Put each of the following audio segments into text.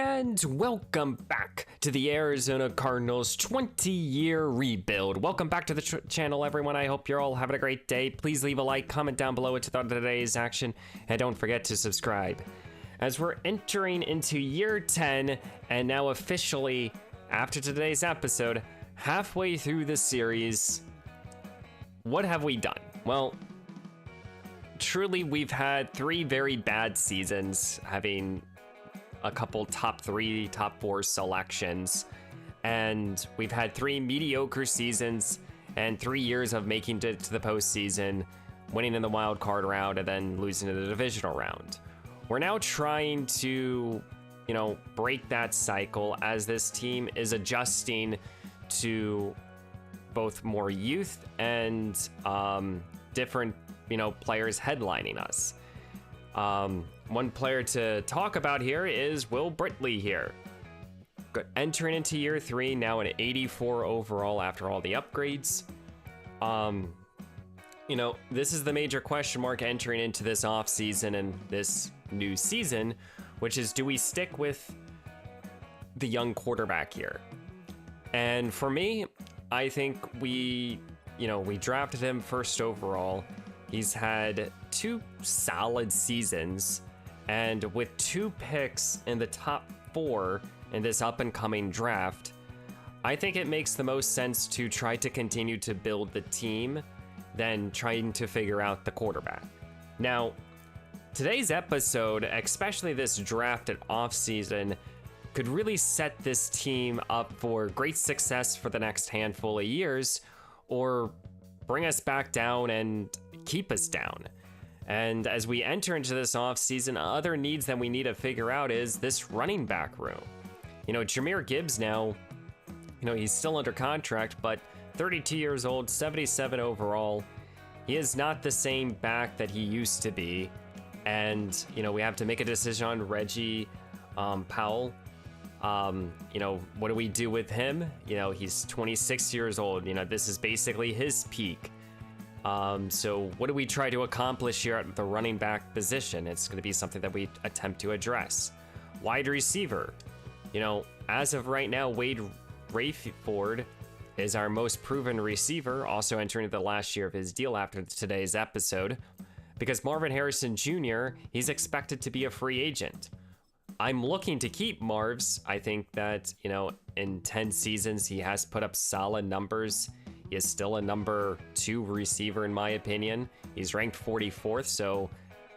And welcome back to the Arizona Cardinals 20-year rebuild. Welcome back to the channel, everyone. I hope you're all having a great day. Please leave a like, comment down below what you thought of today's action, and don't forget to subscribe. As we're entering into year 10, and now officially, after today's episode, halfway through the series, what have we done? Well, truly, we've had 3 very bad seasons, having a couple top 3, top 4 selections, and we've had 3 mediocre seasons and 3 years of making it to the postseason, winning in the wild card round, and then losing in the divisional round. We're now trying to, break that cycle as this team is adjusting to both more youth and different, players headlining us. One player to talk about here is Will Britley here. Entering into year 3, now an 84 overall after all the upgrades. This is the major question mark entering into this offseason and this new season, which is, do we stick with the young quarterback here? And for me, I think we drafted him first overall. He's had 2 solid seasons, and with 2 picks in the top 4 in this up-and-coming draft, I think it makes the most sense to try to continue to build the team than trying to figure out the quarterback. Now, today's episode, especially this draft and offseason, could really set this team up for great success for the next handful of years, or bring us back down and keep us down. And as we enter into this offseason, other needs that we need to figure out is this running back room. Jahmyr Gibbs now, he's still under contract, but 32 years old, 77 overall. He is not the same back that he used to be. And, we have to make a decision on Reggie Powell. What do we do with him? He's 26 years old. This is basically his peak. So what do we try to accomplish here at the running back position? It's going to be something that we attempt to address. Wide receiver. As of right now, Wade Rayford is our most proven receiver, also entering the last year of his deal after today's episode. Because Marvin Harrison Jr., he's expected to be a free agent. I'm looking to keep Marv's. I think that, in 10 seasons, he has put up solid numbers. He is still a number 2 receiver, in my opinion. He's ranked 44th, so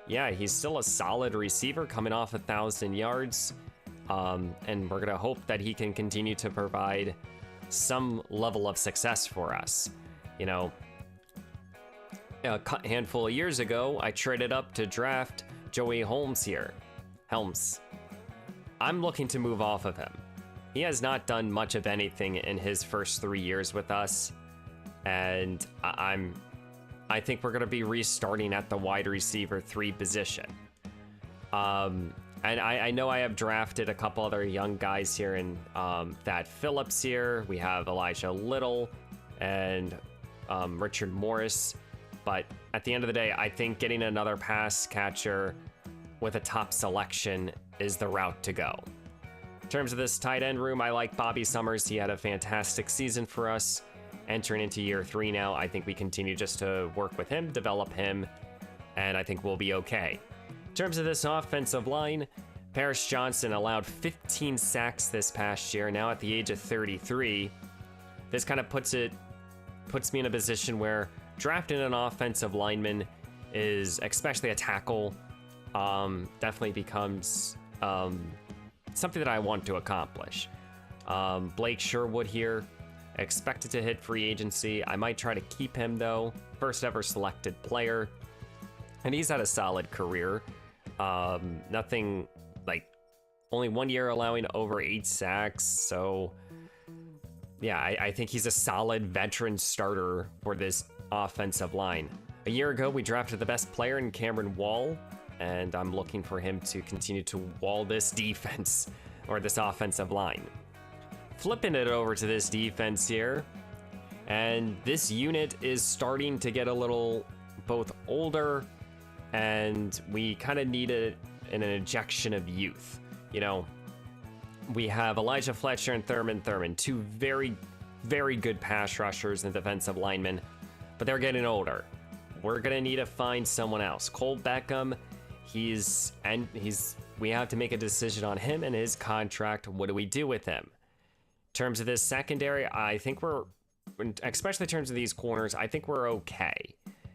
yeah, he's still a solid receiver coming off 1,000 yards. And we're going to hope that he can continue to provide some level of success for us. A handful of years ago, I traded up to draft Joey Holmes here. Helms. I'm looking to move off of him. He has not done much of anything in his first 3 years with us. And I think we're going to be restarting at the wide receiver 3 position. And I know I have drafted a couple other young guys here in Thad Phillips here. We have Elijah Little and Richard Morris. But at the end of the day, I think getting another pass catcher with a top selection is the route to go. In terms of this tight end room, I like Bobby Summers. He had a fantastic season for us. Entering into year 3 now, I think we continue just to work with him, develop him, and I think we'll be okay. In terms of this offensive line, Paris Johnson allowed 15 sacks this past year, now at the age of 33. This kind of puts me in a position where drafting an offensive lineman is, especially a tackle, definitely becomes something that I want to accomplish. Blake Sherwood here, expected to hit free agency. I might try to keep him though. First ever selected player, and he's had a solid career. Nothing like only 1 year allowing over 8 sacks. So yeah, I think he's a solid veteran starter for this offensive line. A year ago, we drafted the best player in Cameron Wall, and I'm looking for him to continue to wall this defense or this offensive line. Flipping it over to this defense here, and this unit is starting to get a little both older, and we kind of need an injection of youth. we have Elijah Fletcher and Thurman Thurman, two very, very good pass rushers and defensive linemen, but they're getting older. We're gonna need to find someone else. Cole Beckham, we have to make a decision on him and his contract. What do we do with him? In terms of this secondary, I think especially in terms of these corners, I think we're okay.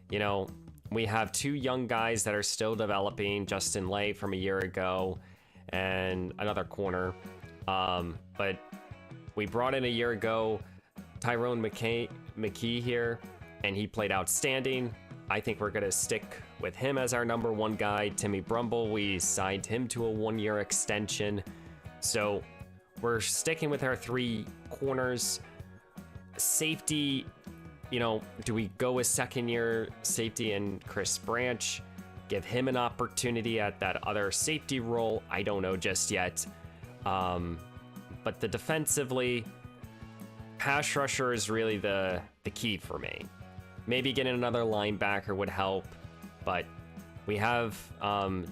You know, we have two young guys that are still developing, Justin Lay from a year ago, and another corner. But we brought in a year ago Tyrone McKee here, and he played outstanding. I think we're going to stick with him as our number one guy. Timmy Brumble, we signed him to a 1-year extension. So we're sticking with our 3 corners. Safety, you know, do we go with second-year safety and Chris Branch? Give him an opportunity at that other safety role? I don't know just yet. But the defensively, pass rusher is really the key for me. Maybe getting another linebacker would help, but we have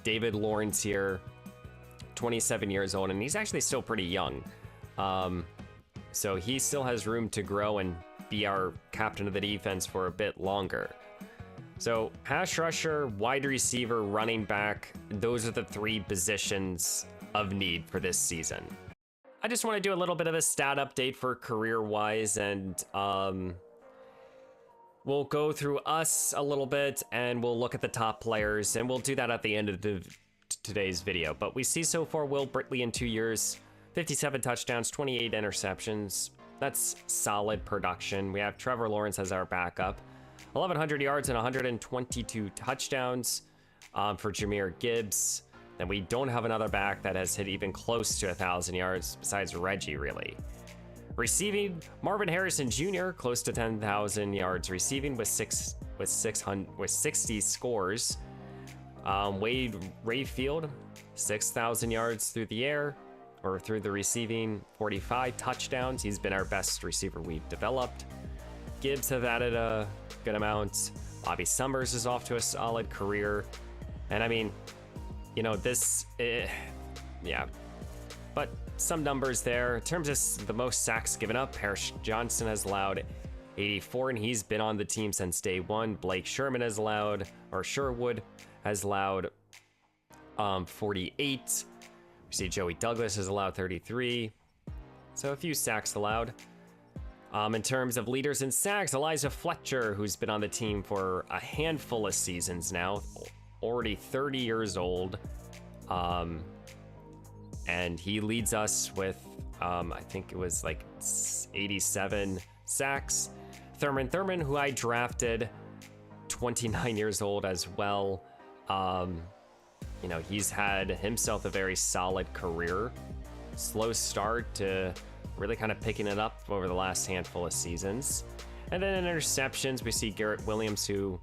David Lawrence here, 27 years old, and he's actually still pretty young. So he still has room to grow and be our captain of the defense for a bit longer. So pass rusher, wide receiver, running back, those are the 3 positions of need for this season. I just want to do a little bit of a stat update for career-wise, and we'll go through us a little bit, and we'll look at the top players, and we'll do that at the end of today's video. But we see so far Will Britley in 2 years, 57 touchdowns, 28 interceptions. That's solid production. We have Trevor Lawrence as our backup, 1,100 yards and 122 touchdowns for Jahmyr Gibbs. And we don't have another back that has hit even close to 1,000 yards besides Reggie, really. Receiving, Marvin Harrison Jr. close to 10,000 yards receiving with 60 scores. Wade Rayfield, 6,000 yards through the air or through the receiving, 45 touchdowns. He's been our best receiver we've developed. Gibbs have added a good amount. Bobby Summers is off to a solid career, and I mean, you know, yeah, but some numbers there. In terms of the most sacks given up, Parrish Johnson has allowed 84, and he's been on the team since day one. Blake Sherwood has allowed 48. We see Joey Douglas has allowed 33. So a few sacks allowed. In terms of leaders in sacks, Elijah Fletcher, who's been on the team for a handful of seasons now, already 30 years old. And he leads us with, I think it was like 87 sacks. Thurman Thurman, who I drafted, 29 years old as well. You know, he's had himself a very solid career. Slow start to really kind of picking it up over the last handful of seasons. And then in interceptions, we see Garrett Williams, who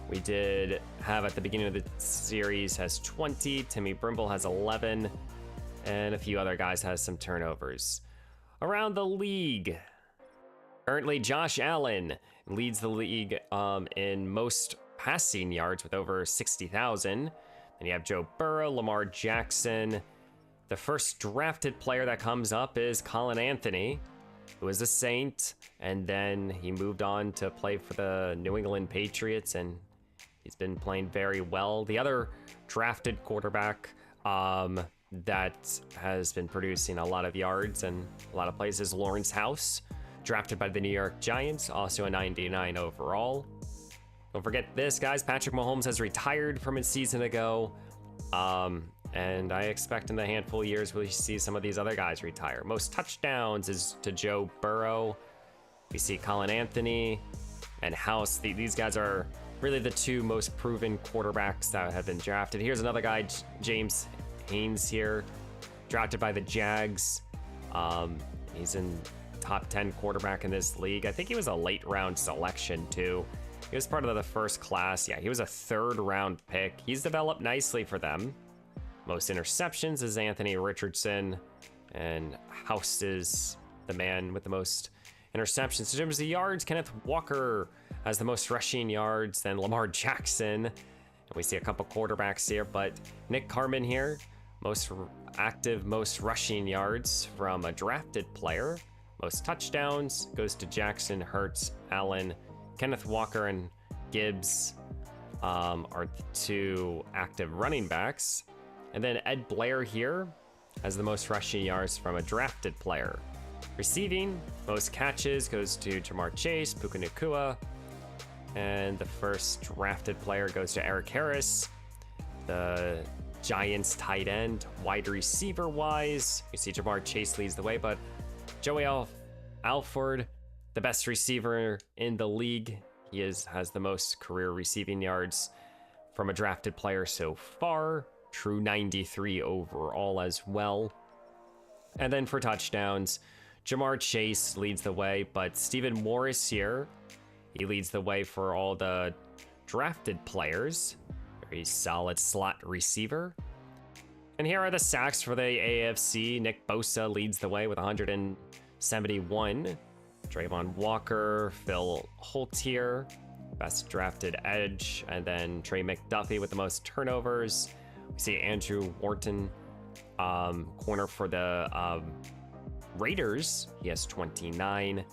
we did have at the beginning of the series, has 20. Timmy Brimble has 11. And a few other guys has some turnovers. Around the league, currently Josh Allen leads the league in most passing yards with over 60,000. Then you have Joe Burrow, Lamar Jackson. The first drafted player that comes up is Colin Anthony, who is a Saint, and then he moved on to play for the New England Patriots, and he's been playing very well. The other drafted quarterback that has been producing a lot of yards and a lot of plays is Lawrence House, drafted by the New York Giants, also a 99 overall. Don't forget this, guys. Patrick Mahomes has retired from a season ago. And I expect in the handful of years we'll see some of these other guys retire. Most touchdowns is to Joe Burrow. We see Colin Anthony and House. These guys are really the 2 most proven quarterbacks that have been drafted. Here's another guy, James Haynes here, drafted by the Jags. He's in top 10 quarterback in this league. I think he was a late round selection too. He was part of the first class. Yeah, he was a 3rd round pick. He's developed nicely for them. Most interceptions is Anthony Richardson, and House is the man with the most interceptions. In terms of yards, Kenneth Walker has the most rushing yards, then Lamar Jackson. And we see a couple quarterbacks here, but Nick Carmen here, most active most rushing yards from a drafted player. Most touchdowns goes to Jackson, Hurts, Allen, Kenneth Walker, and Gibbs are the 2 active running backs. And then Ed Blair here has the most rushing yards from a drafted player. Receiving, most catches goes to Jamar Chase, Puka Nacua, and the first drafted player goes to Eric Harris. The Giants tight end, wide receiver wise, you see Jamar Chase leads the way, but Joey Alford, the best receiver in the league. He has the most career receiving yards from a drafted player so far. True 93 overall as well. And then for touchdowns, Jamar Chase leads the way, but Stephen Morris here, he leads the way for all the drafted players. Very solid slot receiver. And here are the sacks for the AFC. Nick Bosa leads the way with 171. Trayvon Walker, Phil Holtier, best drafted edge, and then Trey McDuffie with the most turnovers. We see Andrew Wharton, corner for the Raiders. He has 29.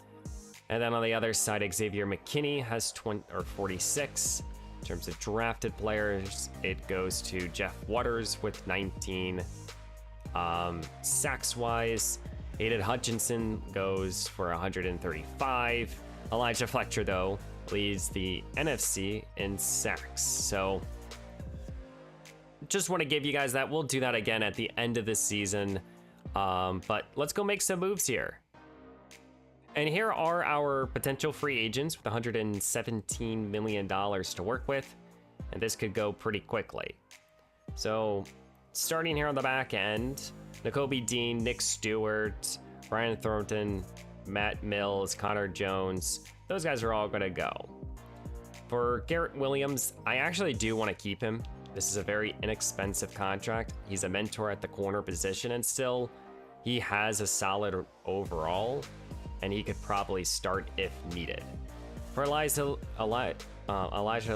And then on the other side, Xavier McKinney has 46. In terms of drafted players, it goes to Jeff Waters with 19. Sacks-wise, Aiden Hutchinson goes for 135. Elijah Fletcher, though, leads the NFC in sacks. So just want to give you guys that. We'll do that again at the end of the season. But let's go make some moves here. And here are our potential free agents with $117 million to work with. And this could go pretty quickly. So starting here on the back end, Nakobe Dean, Nick Stewart, Brian Thornton, Matt Mills, Connor Jones, those guys are all going to go. For Garrett Williams, I actually do want to keep him. This is a very inexpensive contract. He's a mentor at the corner position, and still he has a solid overall, and he could probably start if needed. For Elijah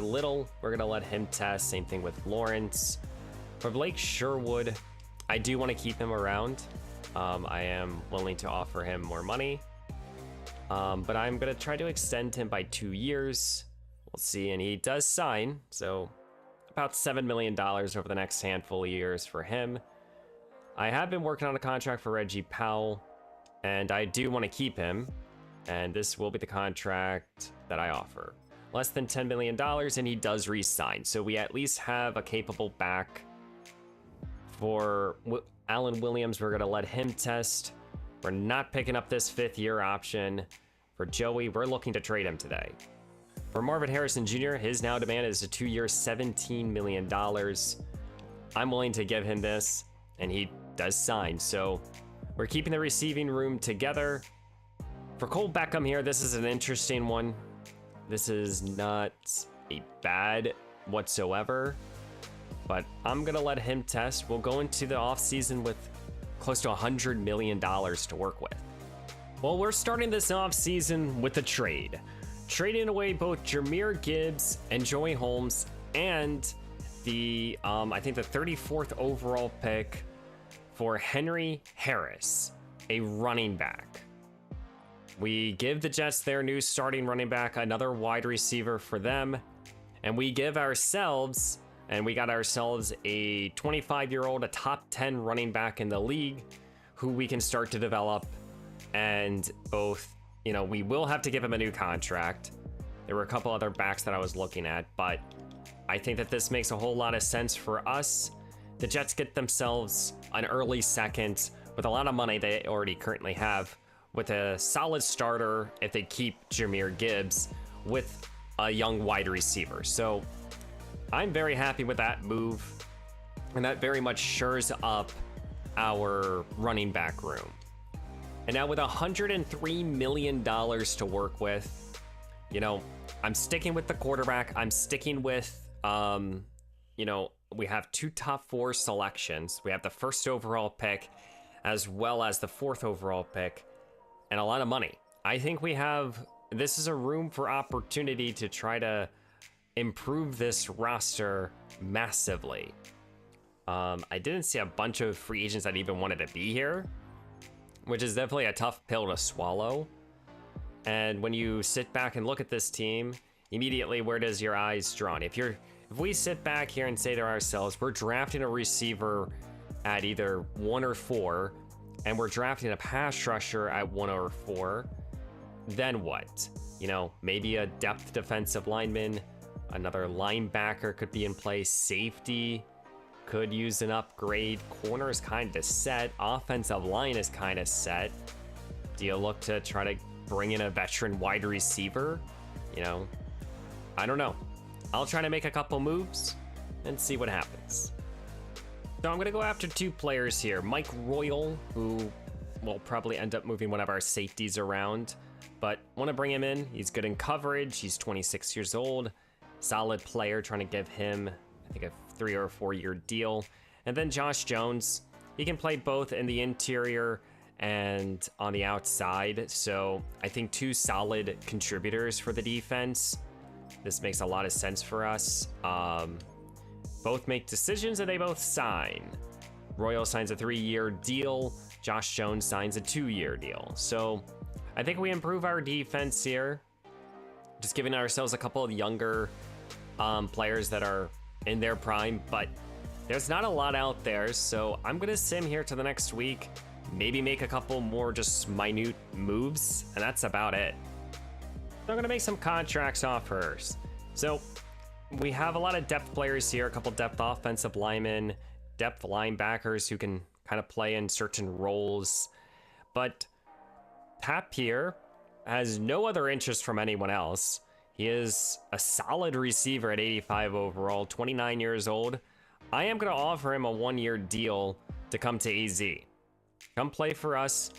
Little, we're going to let him test. Same thing with Lawrence. For Blake Sherwood, I do want to keep him around. I am willing to offer him more money, but I'm going to try to extend him by 2 years. We'll see, and he does sign, so about $7 million over the next handful of years for him. I have been working on a contract for Reggie Powell, and I do want to keep him, and this will be the contract that I offer. Less than $10 million, and he does re-sign, so we at least have a capable back. For Alan Williams, we're going to let him test. We're not picking up this 5th-year option. For Joey, we're looking to trade him today. For Marvin Harrison Jr., his now demand is a 2-year, $17 million. I'm willing to give him this, and he does sign. So we're keeping the receiving room together. For Cole Beckham here, this is an interesting one. This is not a bad whatsoever, but I'm going to let him test. We'll go into the offseason with close to $100 million to work with. Well, we're starting this offseason with a trade. Trading away both Jahmyr Gibbs and Joey Holmes and the, I think the 34th overall pick for Henry Harris, a running back. We give the Jets their new starting running back, another wide receiver for them, and we give ourselves, and we got ourselves a 25-year-old, a top 10 running back in the league who we can start to develop. And both, you know, we will have to give him a new contract. There were a couple other backs that I was looking at, but I think that this makes a whole lot of sense for us. The Jets get themselves an early second with a lot of money they already currently have, with a solid starter if they keep Jahmyr Gibbs with a young wide receiver. So I'm very happy with that move, and that very much shores up our running back room. And now with $103 million to work with, you know, I'm sticking with the quarterback. I'm sticking with, you know, we have 2 top 4 selections. We have the 1st overall pick as well as the 4th overall pick, and a lot of money. I think we have, this is a room for opportunity to try to improve this roster massively. I didn't see a bunch of free agents that even wanted to be here, which is definitely a tough pill to swallow. And when you sit back and look at this team, immediately where does your eyes drawn? If we sit back here and say to ourselves, we're drafting a receiver at either 1 or 4, and we're drafting a pass rusher at 1 or 4, then what? You know, maybe a depth defensive lineman, another linebacker could be in place, safety could use an upgrade, corner is kind of set, offensive line is kind of set. Do you look to try to bring in a veteran wide receiver? You know, I don't know. I'll try to make a couple moves and see what happens. So I'm gonna go after 2 players here. Mike Royal, who will probably end up moving one of our safeties around, but want to bring him in. He's good in coverage. He's 26 years old, solid player, trying to give him, I think, a 3 or 4 year deal. And then Josh Jones, he can play both in the interior and on the outside. So I think 2 solid contributors for the defense. This makes a lot of sense for us. Both make decisions and they both sign. Royal signs a 3-year deal. Josh Jones signs a 2-year deal. So I think we improve our defense here. Just giving ourselves a couple of younger players that are in their prime, but there's not a lot out there. So I'm gonna sim here to the next week, maybe make a couple more just minute moves, and that's about it. So I'm gonna make some contracts offers. So we have a lot of depth players here, a couple depth offensive linemen, depth linebackers who can kind of play in certain roles. But Tap here has no other interest from anyone else. He is a solid receiver at 85 overall, 29 years old. I am going to offer him a 1-year deal to come to AZ. Come play for us.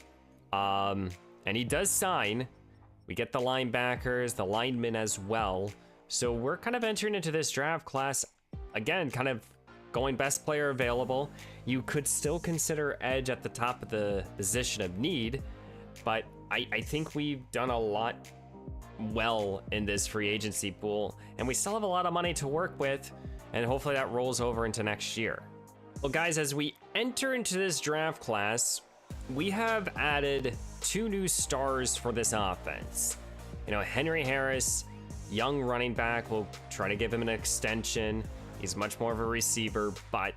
And he does sign. We get the linebackers, the linemen as well. So we're kind of entering into this draft class, again, kind of going best player available. You could still consider edge at the top of the position of need, but I think we've done a lot well in this free agency pool, and we still have a lot of money to work with, and hopefully that rolls over into next year. Well, guys, as we enter into this draft class, we have added 2 new stars for this offense. You know, Henry Harris, young running back, we'll try to give him an extension. He's much more of a receiver, but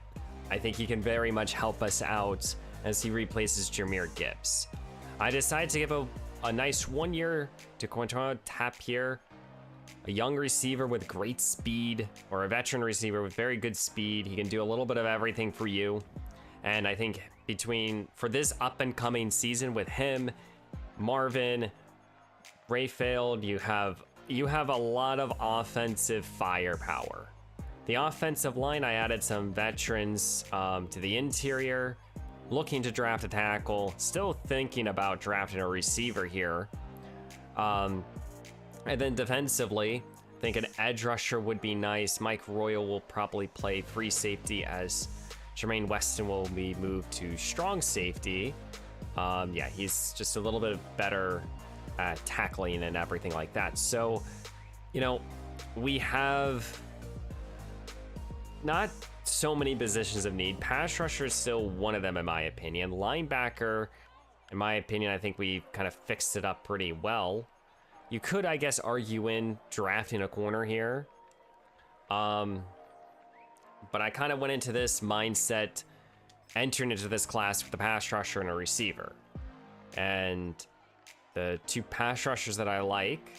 I think he can very much help us out as he replaces Jahmyr Gibbs. I decided to give a nice 1 year to Quintana Tap here, a young receiver with great speed, or a veteran receiver with very good speed. He can do a little bit of everything for you. And I think for this up and coming season with him, Marvin, Rayfield, you have a lot of offensive firepower. The offensive line, I added some veterans to the interior, looking to draft a tackle, still thinking about drafting a receiver here. And then defensively, I think an edge rusher would be nice. Mike Royal will probably play free safety as Jermaine Weston will be moved to strong safety. Yeah, he's just a little bit better at tackling and everything like that. So, you know, we have not so many positions of need. Pass rusher is still one of them, in my opinion. Linebacker, in my opinion, I think we kind of fixed it up pretty well. You could, I guess, argue in drafting a corner here. But I kind of went into this mindset, entering into this class with a pass rusher and a receiver. And the 2 pass rushers that I like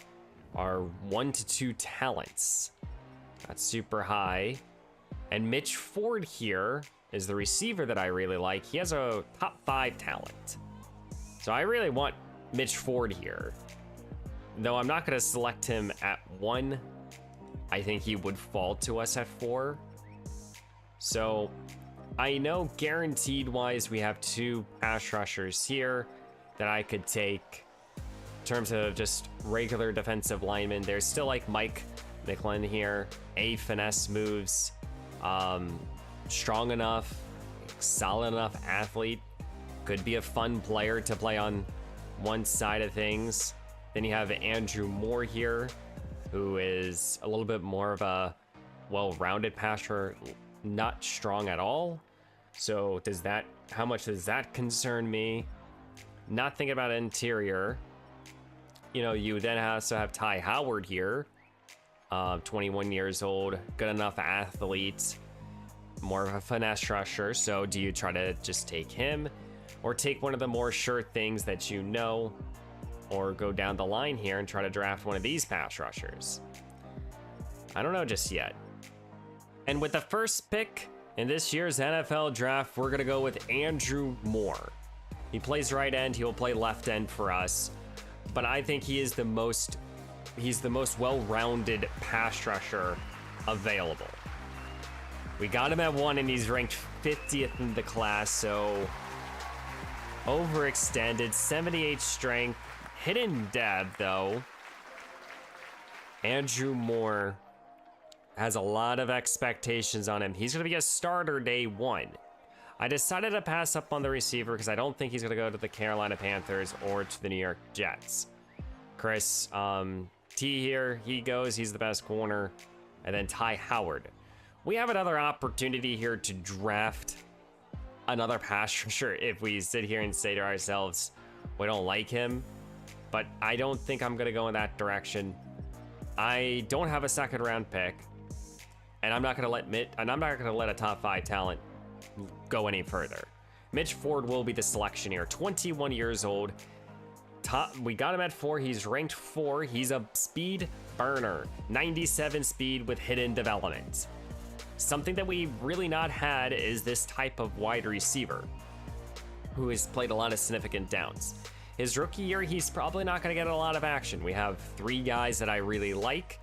are 1 to 2 talents. That's super high. And Mitch Ford here is the receiver that I really like. He has a top 5 talent. So I really want Mitch Ford here. Though I'm not going to select him at 1. I think he would fall to us at 4. So I know guaranteed wise we have 2 pass rushers here that I could take. In terms of just regular defensive linemen, there's still like Mike McLean here. Finesse moves. Strong enough, solid enough athlete, could be a fun player to play on one side of things. Then you have Andrew Moore here, who is a little bit more of a well-rounded pass not strong at all. So how much does that concern me? Not thinking about interior. You know, you then also have Ty Howard here, 21 years old, good enough athlete, more of a finesse rusher. So do you try to just take him, or take one of the more sure things that you know, or go down the line here and try to draft one of these pass rushers? I don't know just yet. And with the first pick in this year's NFL draft, we're gonna go with Andrew Moore. He plays right end, he will play left end for us, but I think he's the most well-rounded pass rusher available. We got him at 1 and he's ranked 50th in the class, so overextended, 78 strength, hidden depth though. Andrew Moore has a lot of expectations on him. He's gonna be a starter day 1. I decided to pass up on the receiver because I don't think he's gonna go to the Carolina Panthers or to the New York Jets. Chris T here, he's the best corner. And then Ty Howard. We have another opportunity here to draft another pass rusher if we sit here and say to ourselves, we don't like him. But I don't think I'm gonna go in that direction. I don't have a second round pick. And I'm not gonna let a top 5 talent go any further. Mitch Ford will be the selection here. 21 years old. We got him at 4. He's ranked 4. He's a speed burner. 97 speed with hidden development. Something that we've really not had is this type of wide receiver who has played a lot of significant downs. His rookie year, he's probably not going to get a lot of action. We have 3 guys that I really like,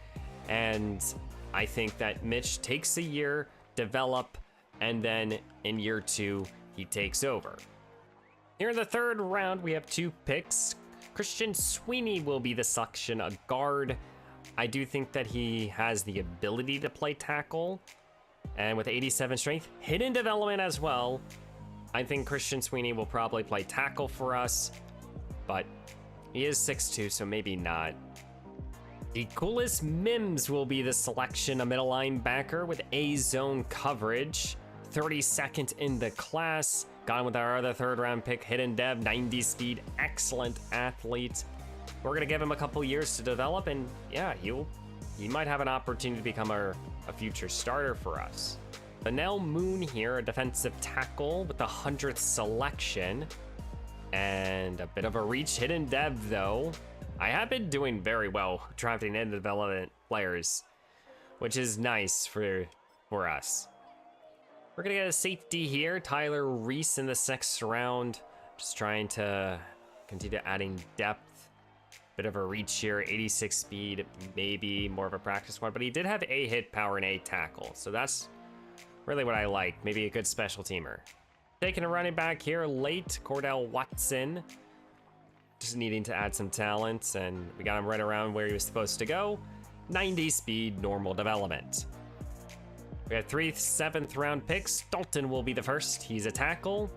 and I think that Mitch takes a year, develop, and then in year 2, he takes over. Here in the 3rd round, we have 2 picks. Christian Sweeney will be the selection, a guard. I do think that he has the ability to play tackle, and with 87 strength, hidden development as well. I think Christian Sweeney will probably play tackle for us, but he is 6'2", so maybe not. The coolest Mims will be the selection, a middle linebacker with A-zone coverage. 32nd in the class. Got him with our other 3rd round pick, hidden dev, 90 speed, excellent athlete. We're gonna give him a couple years to develop, and yeah, he might have an opportunity to become a future starter for us. Benel Moon here, a defensive tackle with the 100th selection. And a bit of a reach, hidden dev though. I have been doing very well drafting in development players, which is nice for us. We're gonna get a safety here, Tyler Reese in the 6th round. Just trying to continue adding depth. Bit of a reach here, 86 speed, maybe more of a practice one, but he did have A hit power and A tackle, so that's really what I like. Maybe a good special teamer. Taking a running back here late, Cordell Watson. Just needing to add some talent, and we got him right around where he was supposed to go. 90 speed, normal development. We have 3 7th round picks. Dalton will be the first. He's a tackle.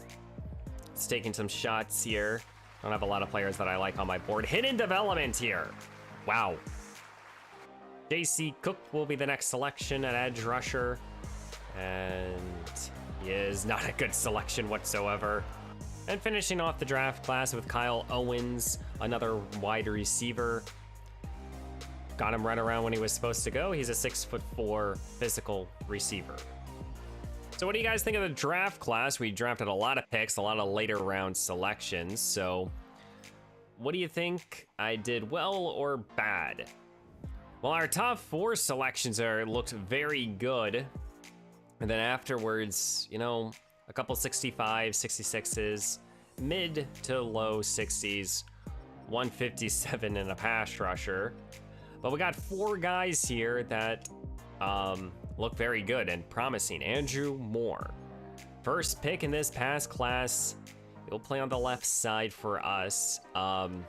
He's taking some shots here. Don't have a lot of players that I like on my board. Hidden development here. Wow. JC Cook will be the next selection at edge rusher. And he is not a good selection whatsoever. And finishing off the draft class with Kyle Owens, another wide receiver. Got him right around when he was supposed to go. He's a 6'4" physical receiver. So what do you guys think of the draft class? We drafted a lot of picks, a lot of later round selections. So what do you think? I did well or bad? Well, our top 4 selections looked very good. And then afterwards, you know, a couple 65, 66s, mid to low 60s, 157 in a pass rusher. But we got 4 guys here that look very good and promising. Andrew Moore, first pick in this past class. He'll play on the left side for us. But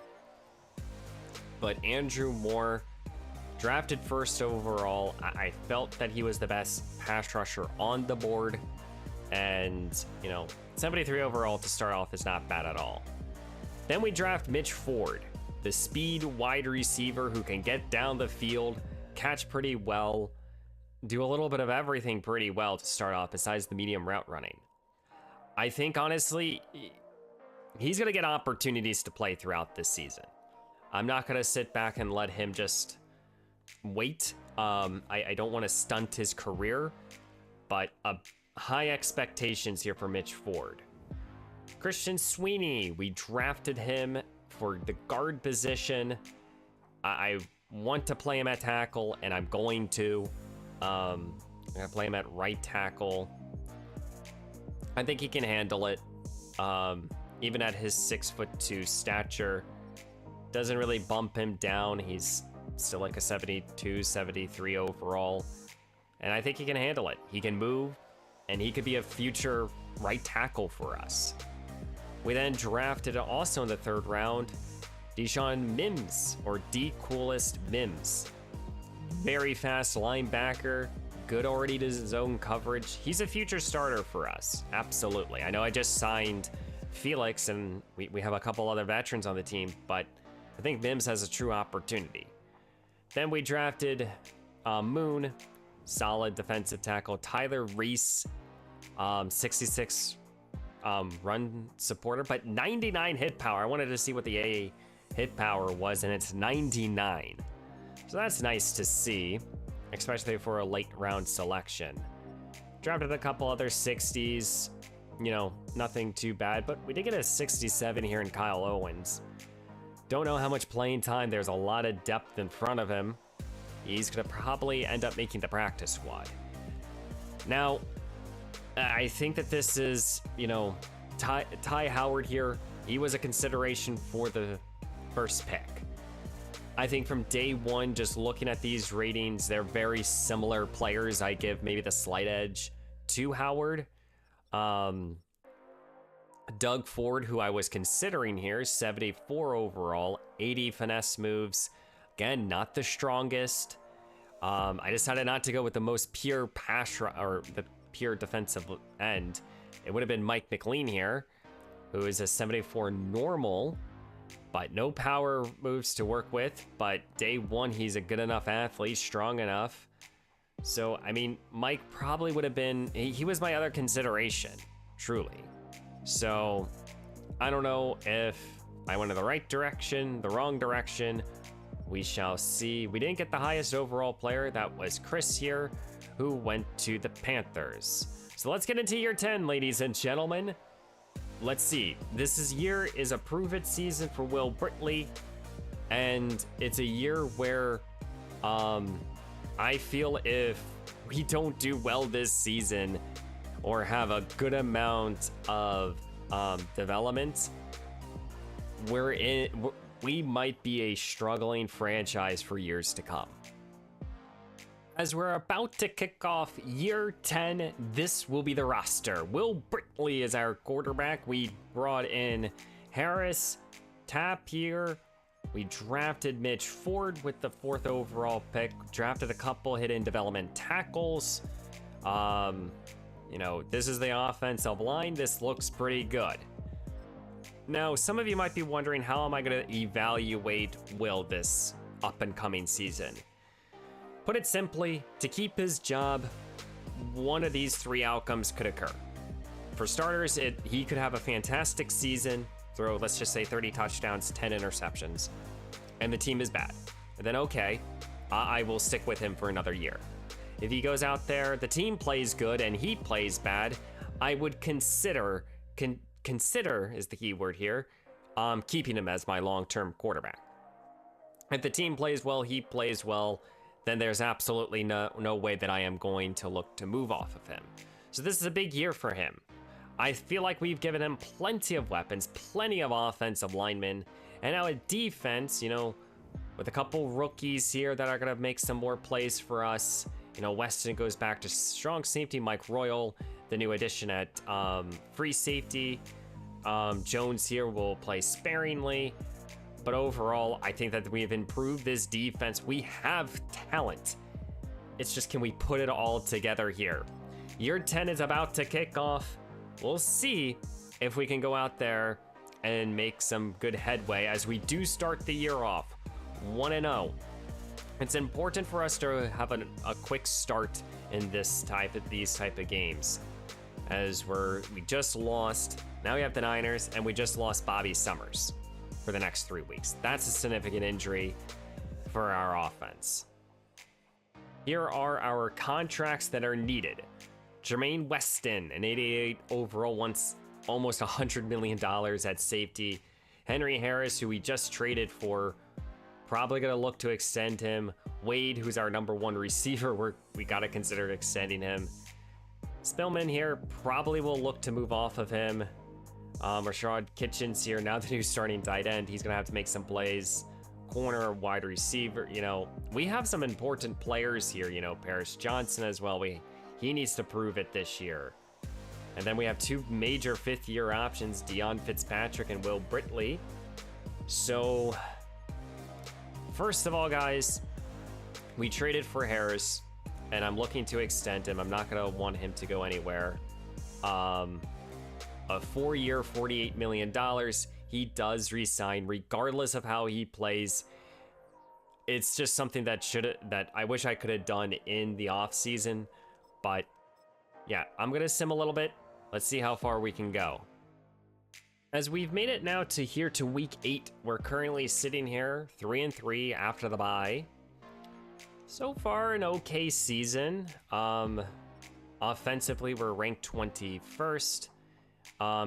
Andrew Moore, drafted first overall. I felt that he was the best pass rusher on the board. And, you know, 73 overall to start off is not bad at all. Then we draft Mitch Ford, the speed wide receiver who can get down the field, catch pretty well. do a little bit of everything pretty well to start off besides the medium route running. I think, honestly, he's going to get opportunities to play throughout this season. I'm not going to sit back and let him just wait. I don't want to stunt his career, but high expectations here for Mitch Ford. Christian Sweeney, we drafted him for the guard position. I want to play him at tackle, and I'm going to. I'm going to play him at right tackle. I think he can handle it. Even at his 6'2" stature, doesn't really bump him down. He's still like a 72, 73 overall. And I think he can handle it. He can move, and he could be a future right tackle for us. We then drafted also in the 3rd round, Deshaun Mims, or D-Coolest Mims. Very fast linebacker, good already to zone coverage. He's a future starter for us, absolutely. I know I just signed Felix, and we have a couple other veterans on the team, but I think Mims has a true opportunity. Then we drafted Moon, solid defensive tackle. Tyler Reese, 66 run supporter, but 99 hit power. I wanted to see what the A hit power was, and it's 99. So that's nice to see, especially for a late round selection. Drafted a couple other 60s, you know, nothing too bad, but we did get a 67 here in Kyle Owens. Don't know how much playing time. There's a lot of depth in front of him. He's gonna probably end up making the practice squad. Now, I think that this is, you know, Ty Howard here. He was a consideration for the first pick. I think from day one, just looking at these ratings, they're very similar players. I give maybe the slight edge to Howard. Doug Ford, who I was considering here, 74 overall, 80 finesse moves. Again, not the strongest. I decided not to go with the most pure or the pure defensive end. It would have been Mike McLean here, who is a 74 normal, but no power moves to work with. But day one, he's a good enough athlete, strong enough. So, I mean, Mike probably would have been, he was my other consideration, truly. So, I don't know if I went in the right direction, the wrong direction. We shall see. We didn't get the highest overall player. That was Chris here, who went to the Panthers. So let's get into year 10, ladies and gentlemen. Let's see. This year is a prove-it season for Will Brittley, and it's a year where I feel if we don't do well this season or have a good amount of development, we might be a struggling franchise for years to come. As we're about to kick off year 10, this will be the roster. Will Brittley is our quarterback. We brought in Harris, Tapir. We drafted Mitch Ford with the 4th overall pick. Drafted a couple hidden development tackles. You know, this is the offensive line. This looks pretty good. Now, some of you might be wondering, how am I going to evaluate Will this up-and-coming season? Put it simply, to keep his job, one of these 3 outcomes could occur. For starters, he could have a fantastic season, throw, let's just say, 30 touchdowns, 10 interceptions, and the team is bad. And then, okay, I will stick with him for another year. If he goes out there, the team plays good, and he plays bad, I would consider is the key word here, keeping him as my long-term quarterback. If the team plays well, he plays well, then there's absolutely no way that I am going to look to move off of him. So this is a big year for him. I feel like we've given him plenty of weapons, plenty of offensive linemen, and now a defense, you know, with a couple rookies here that are going to make some more plays for us. You know, Weston goes back to strong safety, Mike Royal, the new addition at free safety. Jones here will play sparingly. But overall, I think that we have improved this defense. We have talent. It's just, can we put it all together here? Year 10 is about to kick off. We'll see if we can go out there and make some good headway as we do start the year off 1-0. It's important for us to have a quick start in these type of games, as we just lost. Now we have the Niners, and we just lost Bobby Summers for the next 3 weeks. That's a significant injury for our offense. Here are our contracts that are needed. Jermaine Weston, an 88 overall, wants almost $100 million at safety. Henry Harris, who we just traded for, probably going to look to extend him. Wade, who's our #1 receiver, we got to consider extending him. Spillman here, probably will look to move off of him. Rashad Kitchens here, now the new starting tight end. He's going to have to make some plays. Corner, wide receiver, we have some important players here, Paris Johnson as well. He needs to prove it this year. And then we have 2 major 5th-year options, Deion Fitzpatrick and Will Britley. So, first of all, guys, we traded for Harris, and I'm looking to extend him. I'm not going to want him to go anywhere. A 4-year, $48 million. He does resign regardless of how he plays. It's just something that I wish I could have done in the offseason. But yeah, I'm going to sim a little bit. Let's see how far we can go. As we've made it now to week 8, we're currently sitting here 3-3 after the bye. So far, an okay season. Offensively, we're ranked 21st.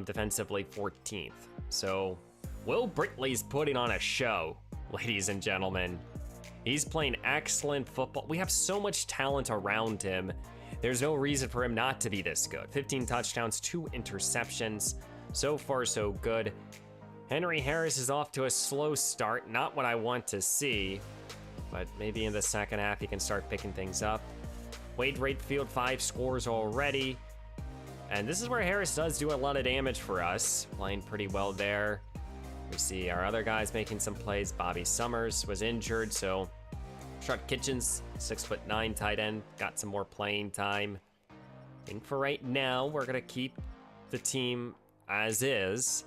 Defensively, 14th. So, Will Britley's putting on a show, ladies and gentlemen. He's playing excellent football. We have so much talent around him. There's no reason for him not to be this good. 15 touchdowns, 2 interceptions. So far, so good. Henry Harris is off to a slow start. Not what I want to see, but maybe in the second half he can start picking things up. Wade Ratefield, 5 scores already. And this is where Harris does do a lot of damage for us. Playing pretty well there. We see our other guys making some plays. Bobby Summers was injured, so Rashad Kitchens, 6'9" tight end, got some more playing time. I think for right now, we're gonna keep the team as is.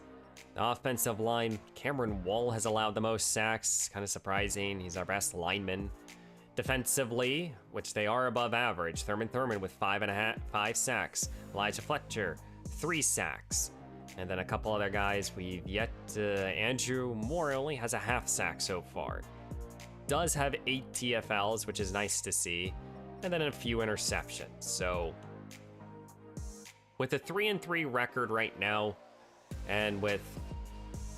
The offensive line, Cameron Wall has allowed the most sacks. Kind of surprising. He's our best lineman. Defensively, which they are above average, Thurman with 5 sacks. Elijah Fletcher, 3 sacks. And then a couple other guys we've yet Andrew Moore only has a half sack so far. Does have 8 TFLs, which is nice to see. And then a few interceptions. So with a 3-3 record right now, and with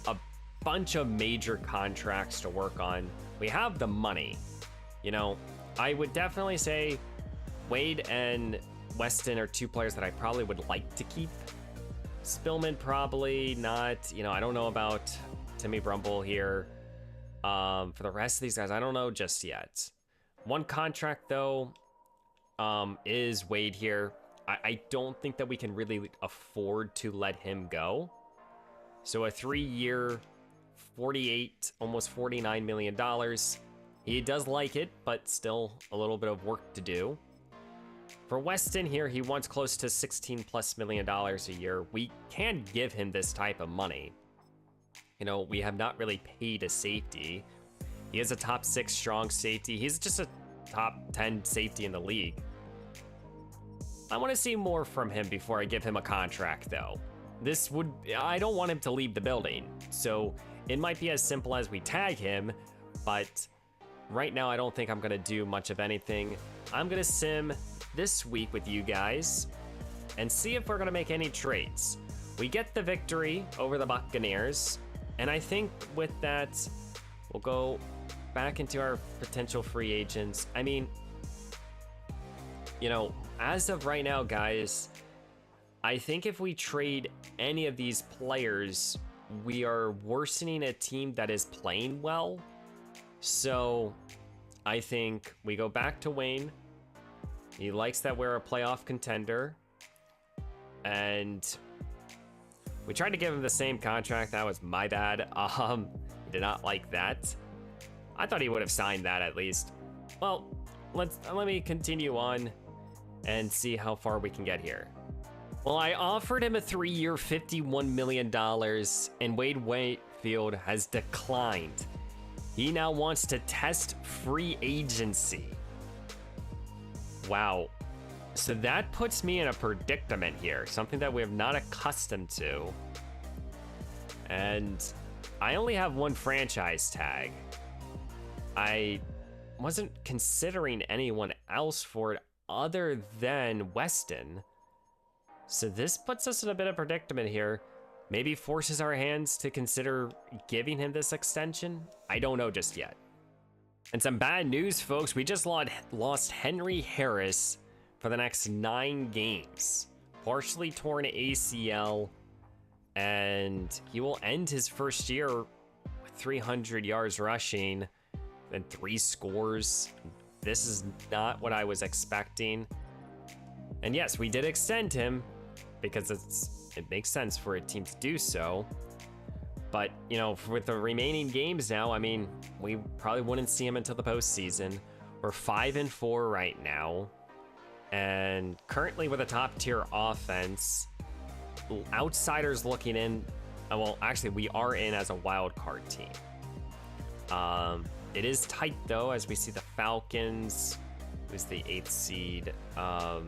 a bunch of major contracts to work on, we have the money. I would definitely say Wade and Weston are 2 players that I probably would like to keep. Spillman probably not. I don't know about Timmy Brumble here. For the rest of these guys, I don't know just yet. One contract, though, is Wade here. I don't think that we can really afford to let him go. So a 3-year, almost $49 million. He does like it, but still a little bit of work to do. For Weston here, he wants close to $16+ million a year. We can give him this type of money. We have not really paid a safety. He is a top 6 strong safety. He's just a top 10 safety in the league. I want to see more from him before I give him a contract, though. I don't want him to leave the building. So it might be as simple as we tag him, but right now I don't think I'm going to do much of anything. I'm going to sim this week with you guys and see if we're going to make any trades. We get the victory over the Buccaneers, and I think with that, we'll go back into our potential free agents. I mean, as of right now, guys, I think if we trade any of these players, we are worsening a team that is playing well. So I think we go back to Wayne. He likes that we're a playoff contender. And we tried to give him the same contract. That was my bad. He did not like that. I thought he would have signed that at least. Well, let me continue on and see how far we can get here. Well, I offered him a 3-year, $51 million, and Wade Wakefield has declined. He now wants to test free agency. Wow. So that puts me in a predicament here, something that we have not accustomed to. And I only have one franchise tag. I wasn't considering anyone else for it other than Weston. So this puts us in a bit of predicament here. Maybe forces our hands to consider giving him this extension. I don't know just yet. And some bad news, folks. We just lost Henry Harris for the next 9 games. Partially torn ACL, and he will end his first year with 300 yards rushing and 3 scores. This is not what I was expecting. And yes, we did extend him because it makes sense for a team to do so. But, you know, with the remaining games now, I mean, we probably wouldn't see him until the postseason. We're 5-4 right now. And currently with a top tier offense, outsiders looking in, well, actually we are in as a wild card team. It is tight though, as we see the Falcons, who's the 8th seed, the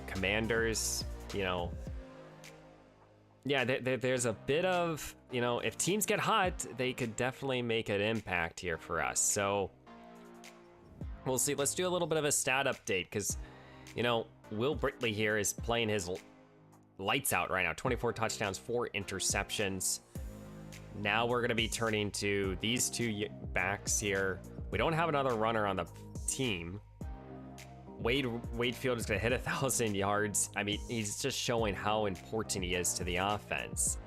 Commanders, you know. Yeah, there's a bit of, you know, if teams get hot, they could definitely make an impact here for us. So we'll see. Let's do a little bit of a stat update because, you know, Will Britley here is playing his lights out right now. 24 touchdowns, 4 interceptions. Now we're going to be turning to these 2 backs here. We don't have another runner on the team. Wade Field is going to hit 1,000 yards. I mean, he's just showing how important he is to the offense.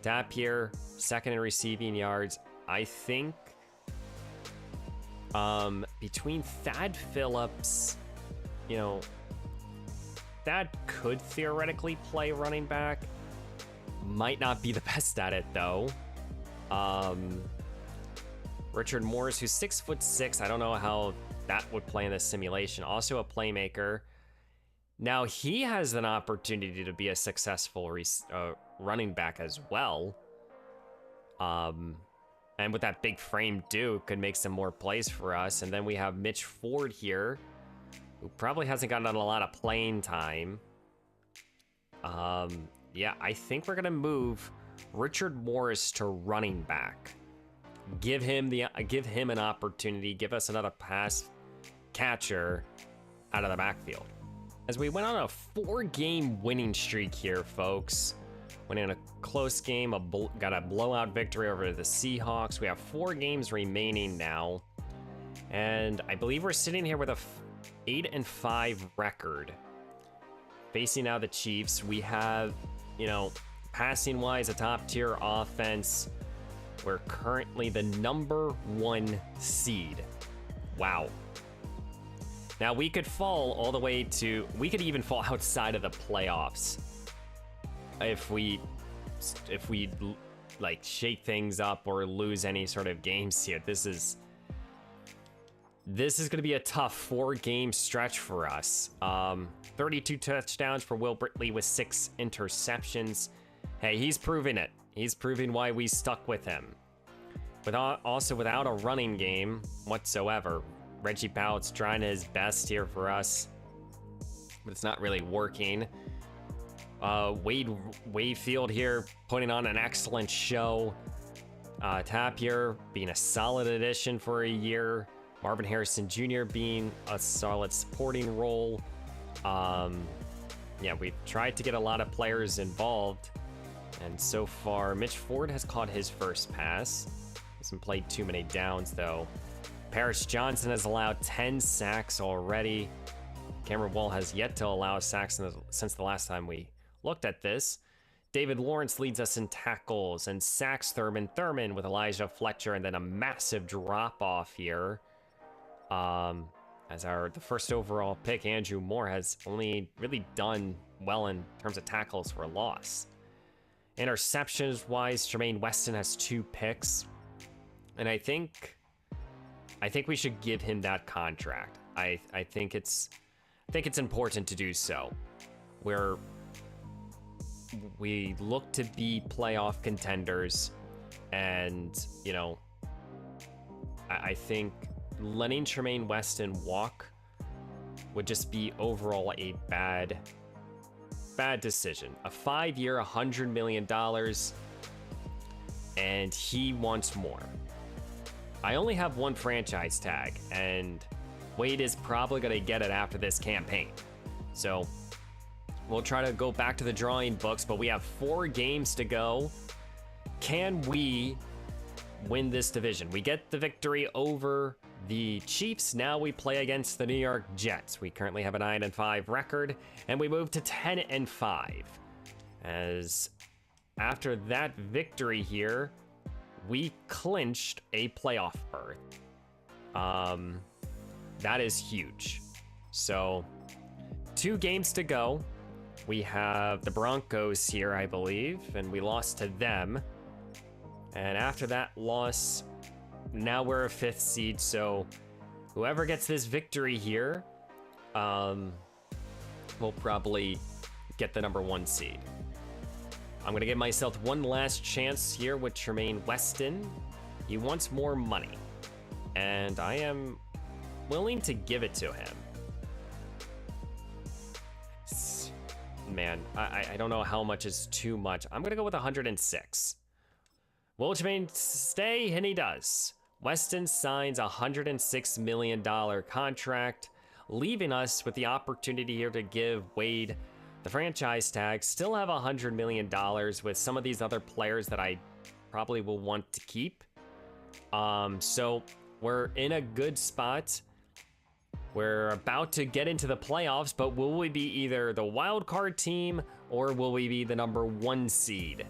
Tap here, second in receiving yards. I think between Thad Phillips, you know, Thad could theoretically play running back. Might not be the best at it though. Richard Morris, who's 6'6". I don't know how that would play in this simulation. Also a playmaker. Now he has an opportunity to be a successful running back as well. And with that big frame Duke could make some more plays for us. And then we have Mitch Ford here, who probably hasn't gotten a lot of playing time. Yeah, I think we're gonna move Richard Morris to running back. Give him an opportunity. Give us another pass catcher out of the backfield. As we went on a 4-game winning streak here, folks. Went in a close game, got a blowout victory over the Seahawks. We have 4 games remaining now, and I believe we're sitting here with a 8-5 record. Facing now the Chiefs, we have, you know, passing wise, a top tier offense. We're currently the #1 seed. Wow. Now we could fall all the way to, we could even fall outside of the playoffs if we like shake things up or lose any sort of games here. This is going to be a tough 4-game stretch for us. 32 touchdowns for Will Britley with 6 interceptions. Hey, he's proving it. He's proving why we stuck with him. Also without a running game whatsoever. Reggie Bout's trying his best here for us, but it's not really working. Wade Field here putting on an excellent show. Tapir being a solid addition for a year. Marvin Harrison Jr. being a solid supporting role. Yeah, we've tried to get a lot of players involved, and so far Mitch Ford has caught his first pass. Hasn't played too many downs though. Paris Johnson has allowed 10 sacks already. Cameron Wall has yet to allow a sack since the last time we looked at this. David Lawrence leads us in tackles and sacks. Thurman with Elijah Fletcher, and then a massive drop off here. As the first overall pick, Andrew Moore, has only really done well in terms of tackles for a loss. Interceptions wise, Jermaine Weston has 2 picks, and I think we should give him that contract. I think it's important to do so. We look to be playoff contenders, and you know, I think letting Tremaine Weston walk would just be overall a bad decision. A 5-year, $100 million, and he wants more. I only have one franchise tag, and Wade is probably going to get it after this campaign. So we'll try to go back to the drawing books, but we have 4 games to go. Can we win this division? We get the victory over the Chiefs. Now we play against the New York Jets. We currently have a 9-5 record, and we move to 10-5. As after that victory here, we clinched a playoff berth. That is huge. So 2 games to go. We have the Broncos here, I believe, and we lost to them. And after that loss, now we're a 5th seed. So whoever gets this victory here, will probably get the number 1 seed. I'm gonna give myself one last chance here with Tremaine Weston. He wants more money, and I am willing to give it to him. Man, I don't know how much is too much. I'm gonna go with 106. Will Tremaine stay? And he does. Weston signs a $106 million contract, leaving us with the opportunity here to give Wade the franchise tag. Still have $100 million with some of these other players that I probably will want to keep. So we're in a good spot. We're about to get into the playoffs, but will we be either the wild card team or will we be the number 1 seed?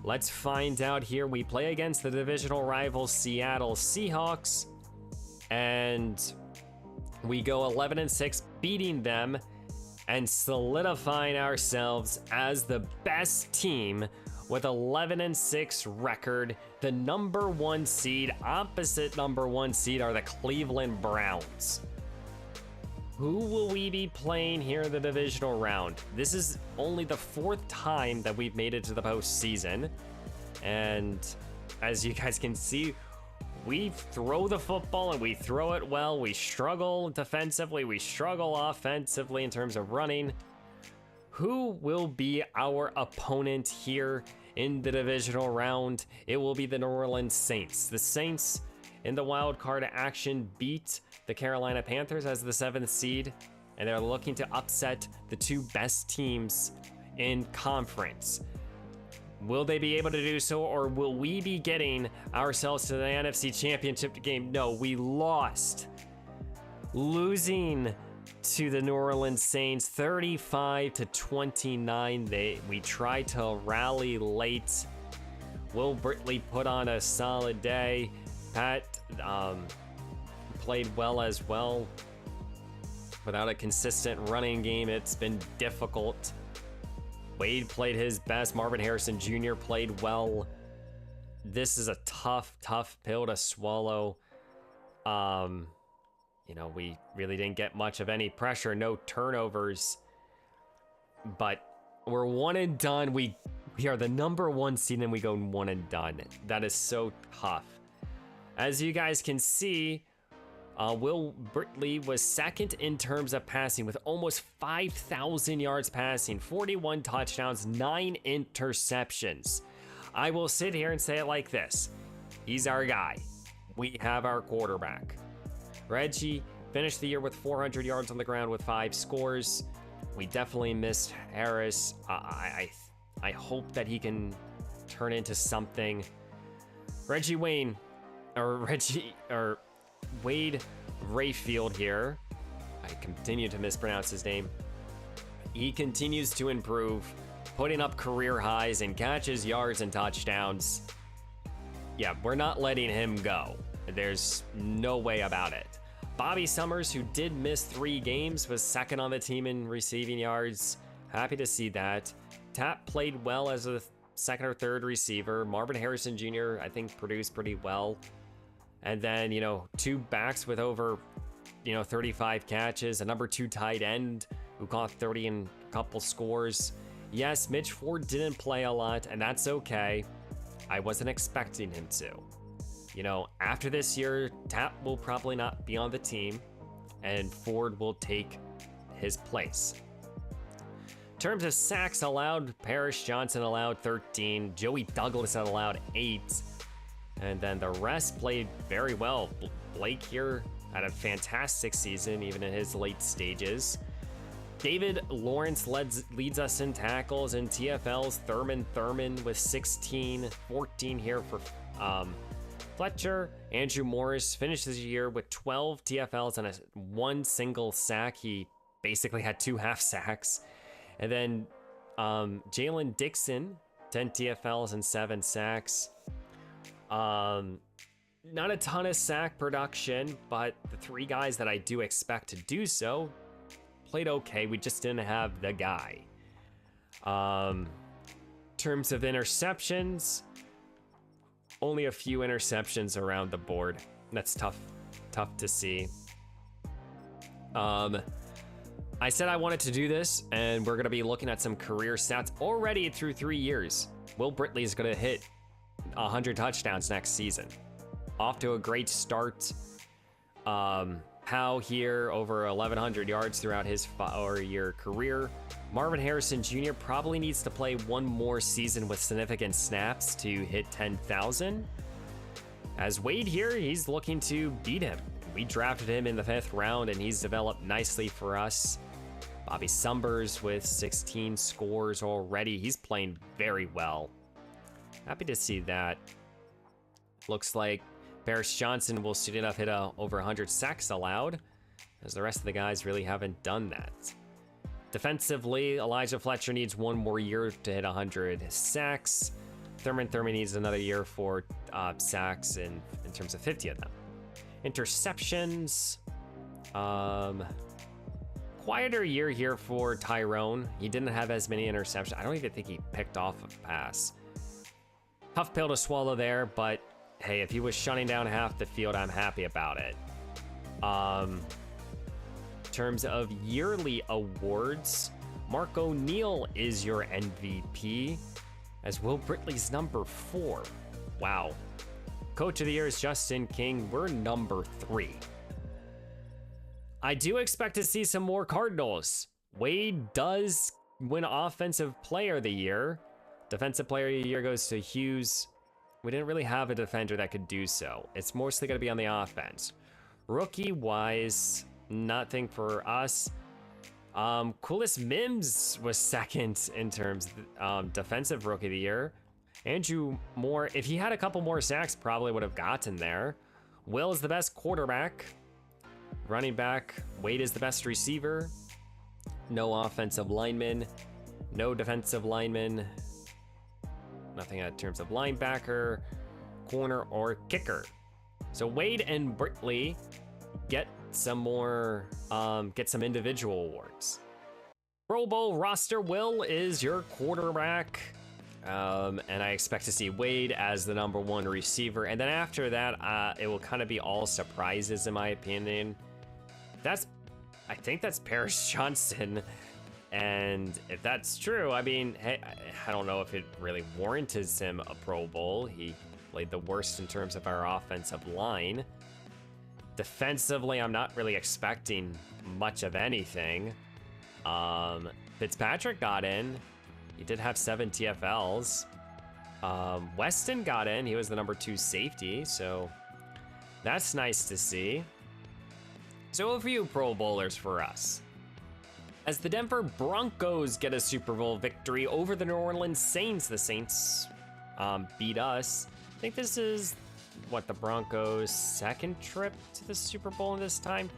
Let's find out here. We play against the divisional rival Seattle Seahawks, and we go 11-6, beating them and solidifying ourselves as the best team with 11-6 record. The number 1 seed, opposite number 1 seed, are the Cleveland Browns. Who will we be playing here in the divisional round? This is only the 4th time that we've made it to the postseason. And as you guys can see, we throw the football and we throw it well. We struggle defensively. We struggle offensively in terms of running. Who will be our opponent here in the divisional round? It will be the New Orleans Saints. The Saints in the wild card action beat the Carolina Panthers as the 7th seed, and they're looking to upset the 2 best teams in conference. Will they be able to do so, or will we be getting ourselves to the NFC Championship game? No, we lost. Losing to the New Orleans Saints 35-29. We tried to rally late. Will Britley put on a solid day. Pat played well as well. Without a consistent running game, it's been difficult. Wade played his best. Marvin Harrison Jr. played well. This is a tough pill to swallow. You know, we really didn't get much of any pressure, no turnovers, but we're 1-done. We are the number 1 seed and we go 1-done. That is so tough. As you guys can see, Will Britley was 2nd in terms of passing with almost 5,000 yards passing, 41 touchdowns, 9 interceptions. I will sit here and say it like this. He's our guy. We have our quarterback. Reggie finished the year with 400 yards on the ground with 5 scores. We definitely missed Harris. I hope that he can turn into something. Wade Rayfield here. I continue to mispronounce his name. He continues to improve, putting up career highs in catches, yards, and touchdowns. Yeah, we're not letting him go. There's no way about it. Bobby Summers, who did miss 3 games, was 2nd on the team in receiving yards. Happy to see that. Tapp played well as a 2nd or 3rd receiver. Marvin Harrison Jr., I think, produced pretty well. And then, 2 backs with over, 35 catches, a number 2 tight end who caught 30 and a couple scores. Yes, Mitch Ford didn't play a lot, and that's okay. I wasn't expecting him to. after this year, Tapp will probably not be on the team, and Ford will take his place. In terms of sacks allowed, Parrish Johnson allowed 13, Joey Douglas allowed 8, and then the rest played very well. Blake here had a fantastic season, even in his late stages. David Lawrence leads us in tackles and TFLs. Thurman with 16, 14 here for Fletcher. Andrew Morris finishes the year with 12 TFLs and one single sack. He basically had 2 half sacks. And then Jalen Dixon, 10 TFLs and 7 sacks. Not a ton of sack production, but the 3 guys that I do expect to do so played okay. We just didn't have the guy. In terms of interceptions, only a few interceptions around the board. That's tough to see. I said I wanted to do this, and we're going to be looking at some career stats already through 3 years. Will Britley is going to hit 100 touchdowns next season. Off to a great start. Howe here over 1,100 yards throughout his 4-year career. Marvin Harrison Jr. probably needs to play one more season with significant snaps to hit 10,000. As Wade here, he's looking to beat him. We drafted him in the 5th round, and he's developed nicely for us. Bobby Sumbers with 16 scores already. He's playing very well. Happy to see that. Looks like Parrish Johnson will soon enough hit over 100 sacks allowed, as the rest of the guys really haven't done that. Defensively, Elijah Fletcher needs one more year to hit 100 sacks. Thurman needs another year for sacks in terms of 50 of them. Interceptions. Quieter year here for Tyrone. He didn't have as many interceptions. I don't even think he picked off a pass. Tough pill to swallow there, but hey, if he was shutting down half the field, I'm happy about it. In terms of yearly awards, Mark O'Neal is your MVP, as Will Britley's number 4. Wow. Coach of the Year is Justin King. We're number 3. I do expect to see some more Cardinals. Wade does win Offensive Player of the Year. Defensive Player of the Year goes to Hughes. We didn't really have a defender that could do so. It's mostly going to be on the offense. Rookie-wise, nothing for us. Coolest Mims was 2nd in terms of Defensive Rookie of the Year. Andrew Moore, if he had a couple more sacks, probably would have gotten there. Will is the best quarterback. Running back, Wade is the best receiver. No offensive lineman. No defensive lineman. Nothing in terms of linebacker, corner, or kicker. So Wade and Britley get some more, get some individual awards. Pro Bowl roster, Will is your quarterback. And I expect to see Wade as the number 1 receiver. And then after that, it will kind of be all surprises, in my opinion. I think that's Parrish Johnson. And if that's true, I mean, hey, I don't know if it really warrants him a Pro Bowl. He played the worst in terms of our offensive line. Defensively, I'm not really expecting much of anything. Fitzpatrick got in. He did have 7 TFLs. Weston got in. He was the number 2 safety, so that's nice to see. So a few Pro Bowlers for us. As the Denver Broncos get a Super Bowl victory over the New Orleans Saints, the Saints beat us. I think this is, the Broncos' 2nd trip to the Super Bowl in this time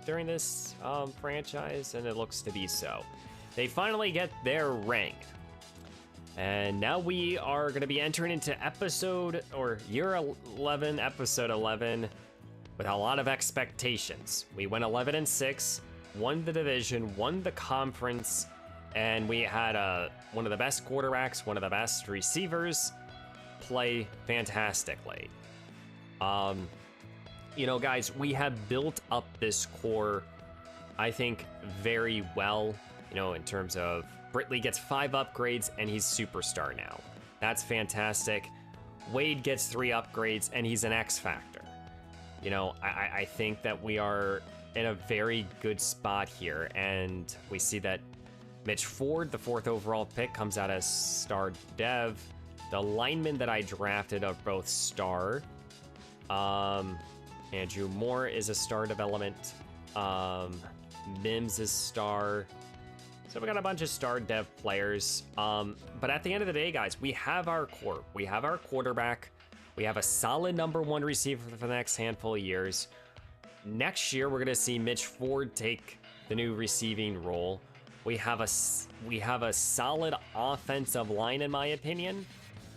during this franchise, and it looks to be so. They finally get their ring. And now we are going to be entering into year 11, episode 11, with a lot of expectations. We went 11-6. Won the division, won the conference, and we had one of the best quarterbacks, one of the best receivers play fantastically. Guys, we have built up this core, I think, very well, in terms of Britley gets 5 upgrades and he's superstar now. That's fantastic. Wade gets 3 upgrades, and he's an X factor. You know, I think that we are in a very good spot here, and we see that Mitch Ford, the 4th overall pick, comes out as star dev. The linemen that I drafted are both star. Andrew Moore is a star development. Mims is star. So we got a bunch of star dev players. But at the end of the day, guys, we have our core. We have our quarterback. We have a solid #1 receiver for the next handful of years. Next year, we're going to see Mitch Ford take the new receiving role. We have a solid offensive line, in my opinion.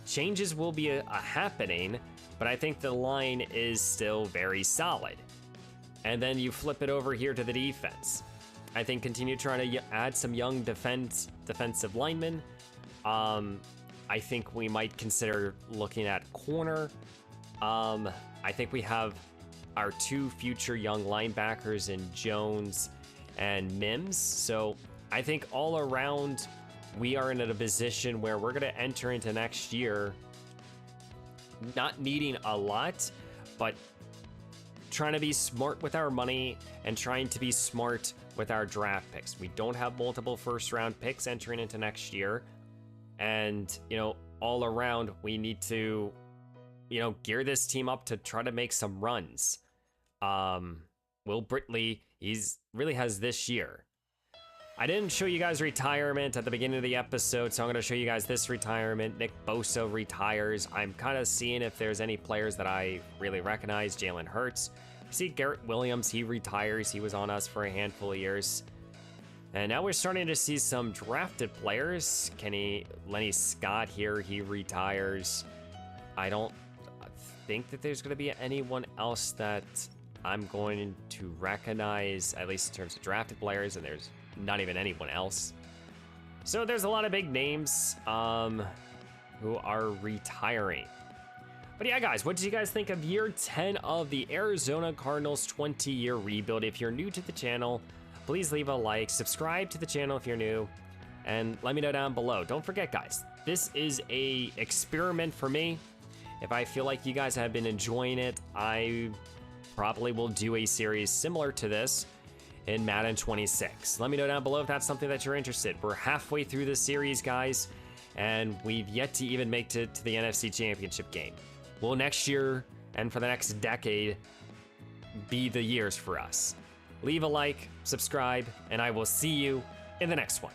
Changes will be happening, but I think the line is still very solid. And then you flip it over here to the defense. I think continue trying to add some young defensive linemen. I think we might consider looking at corner. I think we have our 2 future young linebackers in Jones and Mims. So I think all around, we are in a position where we're going to enter into next year not needing a lot, but trying to be smart with our money and trying to be smart with our draft picks. We don't have multiple first-round picks entering into next year. And, you know, all around, we need to, you know, gear this team up to try to make some runs. Will Britley, he's really has this year. I didn't show you guys retirement at the beginning of the episode, so I'm going to show you guys this retirement. Nick Bosa retires. I'm kind of seeing if there's any players that I really recognize. Jalen Hurts. See Garrett Williams, he retires. He was on us for a handful of years. And now we're starting to see some drafted players. Lenny Scott here, he retires. I don't think that there's going to be anyone else that I'm going to recognize, at least in terms of drafted players, and there's not even anyone else. So there's a lot of big names who are retiring. But yeah, guys, what did you guys think of year 10 of the Arizona Cardinals 20-year rebuild? If you're new to the channel, please leave a like, subscribe to the channel if you're new, and let me know down below. Don't forget, guys, this is a experiment for me. If I feel like you guys have been enjoying it, I probably will do a series similar to this in Madden 26. Let me know down below if that's something that you're interested. We're halfway through this series, guys, and we've yet to even make it to the NFC Championship game. Will next year and for the next decade be the years for us? Leave a like, subscribe, and I will see you in the next one.